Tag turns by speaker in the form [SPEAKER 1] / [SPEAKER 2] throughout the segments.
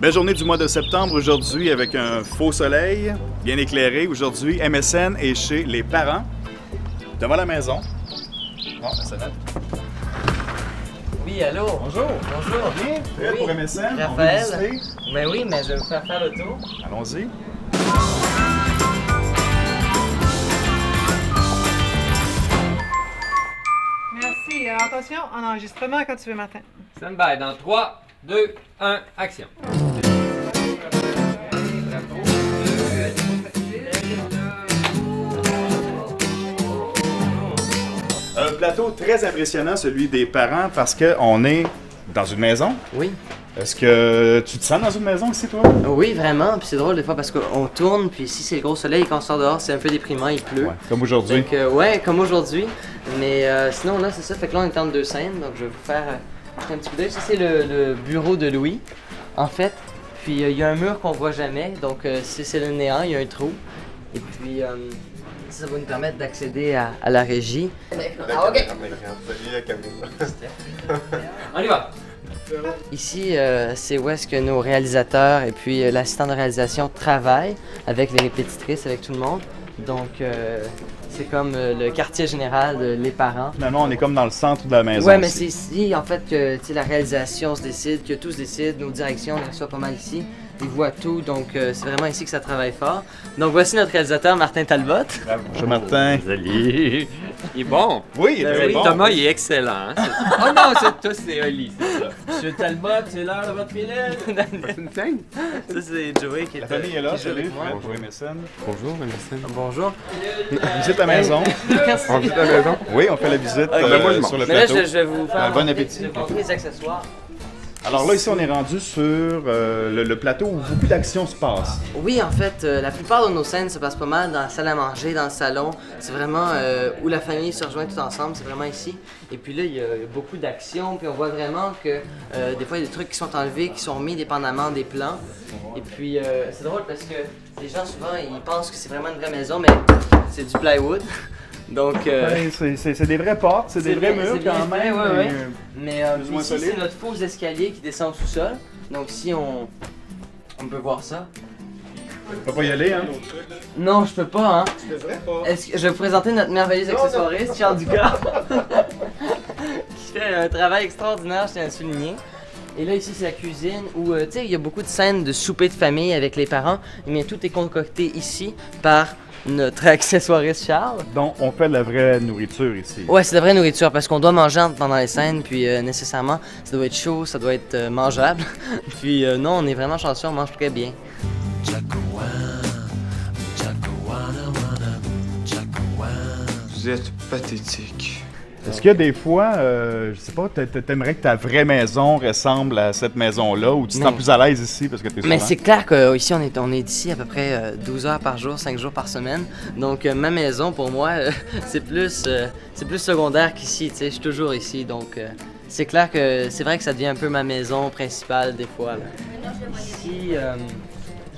[SPEAKER 1] Belle journée du mois de septembre aujourd'hui avec un faux soleil, bien éclairé. Aujourd'hui, MSN est chez les parents, devant la maison. Bon, la sonnette.
[SPEAKER 2] Oui, allô?
[SPEAKER 1] Bonjour.
[SPEAKER 2] Bonjour.
[SPEAKER 1] Bien, prêt pour MSN?
[SPEAKER 2] Raphaël?
[SPEAKER 1] On veut visiter?
[SPEAKER 2] Ben oui, mais je vais vous faire faire le tour.
[SPEAKER 1] Allons-y.
[SPEAKER 3] Merci. Alors, attention, en enregistrement quand tu veux, Martin.
[SPEAKER 4] Stand by dans 3, 2, 1, action.
[SPEAKER 1] Un plateau très impressionnant, celui des parents, parce qu'on est dans une maison.
[SPEAKER 2] Oui.
[SPEAKER 1] Est-ce que tu te sens dans une maison ici, toi?
[SPEAKER 2] Oui, vraiment. Puis c'est drôle des fois parce qu'on tourne, puis si c'est le gros soleil, quand on sort dehors, c'est un peu déprimant, il pleut.
[SPEAKER 1] Ouais, comme aujourd'hui.
[SPEAKER 2] Donc, ouais, comme aujourd'hui. Mais sinon, là, c'est ça. Fait que là, on est entre deux scènes. Donc, je vais vous faire un petit coup d'œil. Ça, c'est le bureau de Louis, en fait. Puis, il y a un mur qu'on voit jamais. Donc, c'est le néant. Il y a un trou. Et puis, ça va nous permettre d'accéder à la régie. Ah, OK.
[SPEAKER 4] On y va!
[SPEAKER 2] Ici, c'est où est-ce que nos réalisateurs et puis l'assistant de réalisation travaillent avec les répétitrices, avec tout le monde. Donc, c'est comme le quartier général les parents.
[SPEAKER 1] Finalement, on est comme dans le centre de la maison.
[SPEAKER 2] Ouais, mais c'est
[SPEAKER 1] ici.
[SPEAKER 2] ici, en fait, que la réalisation se décide, que tout se décide, nos directions, on les reçoit pas mal ici. Ils voient tout, donc c'est vraiment ici que ça travaille fort. Donc, voici notre réalisateur, Martin Talbot.
[SPEAKER 1] Bonjour, Martin.
[SPEAKER 4] Salut! Il est bon!
[SPEAKER 1] Oui, il est très
[SPEAKER 2] oui,
[SPEAKER 1] bon.
[SPEAKER 4] Thomas, il est excellent. Hein? Oh non, toi, c'est Oli, c'est ça. Monsieur Talbot, c'est l'heure de votre filet!
[SPEAKER 2] Ça, c'est Joey qui est
[SPEAKER 1] La famille est là,
[SPEAKER 2] qui joue avec
[SPEAKER 1] salut.
[SPEAKER 2] moi.
[SPEAKER 1] Bonjour, MSN.
[SPEAKER 5] Bonjour, MSN.
[SPEAKER 2] Bonjour.
[SPEAKER 1] Visite la maison.
[SPEAKER 2] Merci.
[SPEAKER 5] On visite la maison?
[SPEAKER 1] Oui, on fait la visite
[SPEAKER 5] ben moi, je
[SPEAKER 1] sur le
[SPEAKER 2] Mais là,
[SPEAKER 1] plateau.
[SPEAKER 2] je vais vous faire
[SPEAKER 1] Bon appétit.
[SPEAKER 2] je vais vous montrer les accessoires.
[SPEAKER 1] Alors là, ici, on est rendu sur le plateau où beaucoup d'actions se passent.
[SPEAKER 2] Oui, en fait, la plupart de nos scènes se passent pas mal dans la salle à manger, dans le salon. C'est vraiment où la famille se rejoint tout ensemble, c'est vraiment ici. Et puis là, il y a beaucoup d'actions, puis on voit vraiment que des fois, il y a des trucs qui sont enlevés, qui sont mis dépendamment des plans. Et puis, c'est drôle parce que les gens, souvent, ils pensent que c'est vraiment une vraie maison, mais c'est du plywood. Donc,
[SPEAKER 1] Ouais, c'est des vraies portes, c'est des vrais
[SPEAKER 2] bien-
[SPEAKER 1] murs
[SPEAKER 2] c'est bien
[SPEAKER 1] quand
[SPEAKER 2] fait,
[SPEAKER 1] même.
[SPEAKER 2] ouais, ouais. Mais
[SPEAKER 1] plus ou moins
[SPEAKER 2] ici,
[SPEAKER 1] solide.
[SPEAKER 2] c'est notre faux escalier qui descend au sous-sol. Donc, si on peut voir ça.
[SPEAKER 1] On peut pas y aller, hein?
[SPEAKER 2] Non, je peux pas, hein.
[SPEAKER 1] Tu devrais pas.
[SPEAKER 2] Est-ce que je vais vous présenter notre merveilleuse accessoiriste, Charles Dugas, qui fait un travail extraordinaire, je tiens à le souligner. Et là, ici, c'est la cuisine où, tu sais, il y a beaucoup de scènes de souper de famille avec les parents. Mais tout est concocté ici par notre accessoiriste Charles.
[SPEAKER 1] Donc, on fait de la vraie nourriture ici.
[SPEAKER 2] Ouais, c'est de la vraie nourriture parce qu'on doit manger pendant les scènes, puis nécessairement, ça doit être chaud, ça doit être mangeable. Puis non, on est vraiment chanceux, on mange très bien.
[SPEAKER 5] Vous êtes pathétique.
[SPEAKER 1] Est-ce qu'il y a des fois, je sais pas, t'aimerais que ta vraie maison ressemble à cette maison-là ou tu te sens
[SPEAKER 2] Non.
[SPEAKER 1] plus à l'aise ici parce que t'es
[SPEAKER 2] Mais
[SPEAKER 1] souvent?
[SPEAKER 2] c'est clair qu'ici, on est ici à peu près 12 heures par jour, 5 jours par semaine. Donc, ma maison, pour moi, c'est plus secondaire qu'ici. Tu sais, je suis toujours ici. Donc, c'est clair que c'est vrai que ça devient un peu ma maison principale des fois. Là. Ici,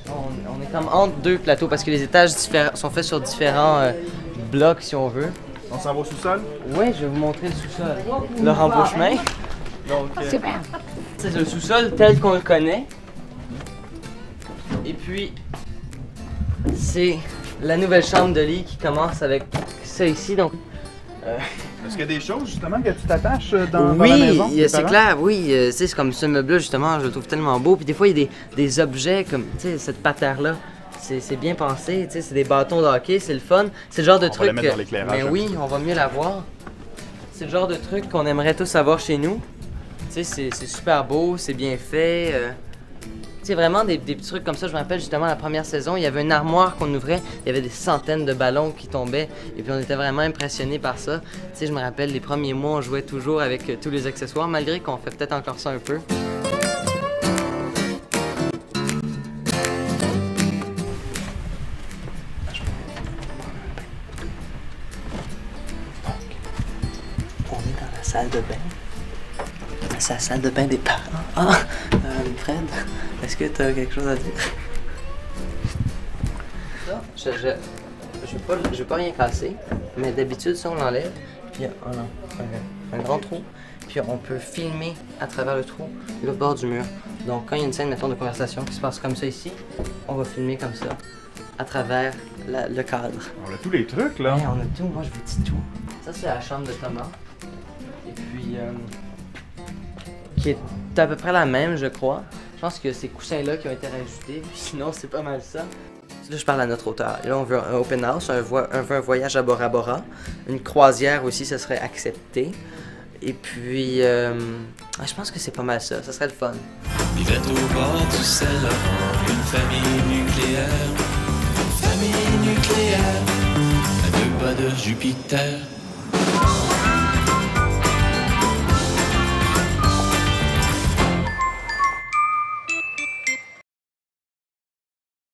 [SPEAKER 2] on est comme entre deux plateaux parce que les étages sont faits sur différents blocs, si on veut.
[SPEAKER 1] On s'en va au sous-sol?
[SPEAKER 2] Ouais, je vais vous montrer le sous-sol. Le rembourgemin. Donc, c'est le sous-sol tel qu'on le connaît. Et puis, c'est la nouvelle chambre de lit qui commence avec ça ici. Donc,
[SPEAKER 1] Est-ce qu'il y a des choses justement que tu t'attaches dans la
[SPEAKER 2] oui,
[SPEAKER 1] maison? tes
[SPEAKER 2] c'est
[SPEAKER 1] parents?
[SPEAKER 2] clair, oui. Tu sais, c'est comme ce meuble-là, justement, je le trouve tellement beau. Puis des fois, il y a des objets comme, tu sais, cette patère-là. C'est bien pensé, tu sais, c'est des bâtons de hockey, c'est le fun. C'est le genre de
[SPEAKER 1] On va
[SPEAKER 2] truc.
[SPEAKER 1] la mettre dans l'éclairage,
[SPEAKER 2] Mais
[SPEAKER 1] hein.
[SPEAKER 2] oui, on va mieux la voir. C'est le genre de truc qu'on aimerait tous avoir chez nous. Tu sais, c'est super beau, c'est bien fait. Tu sais, vraiment des petits trucs comme ça. Je me rappelle justement la première saison, il y avait une armoire qu'on ouvrait, il y avait des centaines de ballons qui tombaient. Et puis on était vraiment impressionnés par ça. Tu sais, je me rappelle les premiers mois, on jouait toujours avec tous les accessoires, malgré qu'on fait peut-être encore ça un peu. On est dans la salle de bain. C'est la salle de bain des parents. Ah! Fred, est-ce que tu as quelque chose à dire? Je vais pas rien casser, mais d'habitude, ça, on l'enlève, puis on a un grand trou, puis on peut filmer à travers le trou le bord du mur. Donc quand il y a une scène, mettons, de conversation qui se passe comme ça ici, on va filmer comme ça, à travers le cadre.
[SPEAKER 1] On a tous les trucs, là.
[SPEAKER 2] Ouais, on a tout, moi je vous dis tout. Ça c'est la chambre de Thomas. Et puis, qui est à peu près la même, je crois. Je pense que ces coussins-là qui ont été rajoutés, sinon c'est pas mal ça. Là, je parle à notre auteur. Et là, on veut un open house, on veut un voyage à Bora Bora. Une croisière aussi, ça serait accepté. Et puis, je pense que c'est pas mal ça. Ça serait le fun.
[SPEAKER 6] Vivait au bord du Saint-Laurent, une famille nucléaire. Une famille nucléaire, à 2 pas de Jupiter.